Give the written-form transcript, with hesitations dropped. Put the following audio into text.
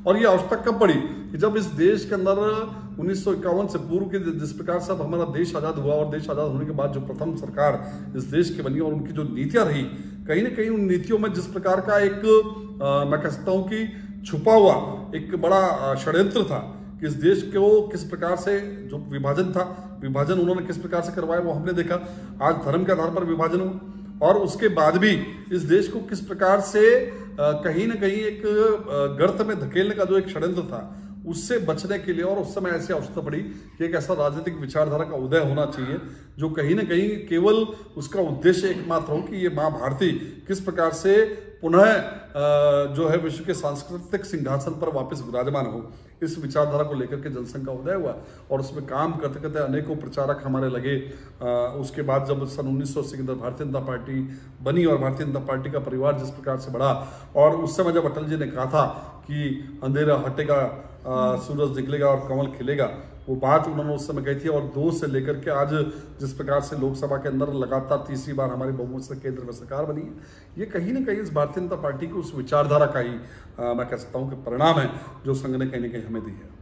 और ये आवश्यकता कब पड़ी कि जब इस देश के अंदर 1951 से पूर्व के जिस प्रकार से अब हमारा देश आज़ाद हुआ और देश आज़ाद होने के बाद जो प्रथम सरकार इस देश की बनी और उनकी जो नीतियां रही, कहीं ना कहीं उन नीतियों में जिस प्रकार का एक मैं कह सकता हूं कि छुपा हुआ एक बड़ा षड्यंत्र था कि इस देश को किस प्रकार से जो विभाजन था, विभाजन उन्होंने किस प्रकार से करवाया वो हमने देखा। आज धर्म के आधार पर विभाजन हुआ और उसके बाद भी इस देश को किस प्रकार से कहीं ना कहीं एक गर्त में धकेलने का जो एक षड्यंत्र था, उससे बचने के लिए और उस समय ऐसी आवश्यकता पड़ी कि एक ऐसा राजनीतिक विचारधारा का उदय होना चाहिए जो कहीं ना कहीं केवल उसका उद्देश्य एकमात्र हो कि ये माँ भारती किस प्रकार से पुनः जो है विश्व के सांस्कृतिक सिंहासन पर वापस विराजमान हो। इस विचारधारा को लेकर के जनसंघ का उदय हुआ और उसमें काम करते करते अनेकों प्रचारक हमारे लगे। उसके बाद जब सन 1980 के अंदर भारतीय जनता पार्टी बनी और भारतीय जनता पार्टी का परिवार जिस प्रकार से बढ़ा और उस समय जब अटल जी ने कहा था कि अंधेरा हटेगा, सूरज निकलेगा और कमल खिलेगा, वो बात उन्होंने उस समय कही थी। और 2 से लेकर के आज जिस प्रकार से लोकसभा के अंदर लगातार तीसरी बार हमारी बहुमत से केंद्र में सरकार बनी है, ये कहीं ना कहीं इस भारतीय जनता पार्टी की उस विचारधारा का ही मैं कह सकता हूँ कि परिणाम है जो संघ ने कहीं ना कहीं हमें दी है।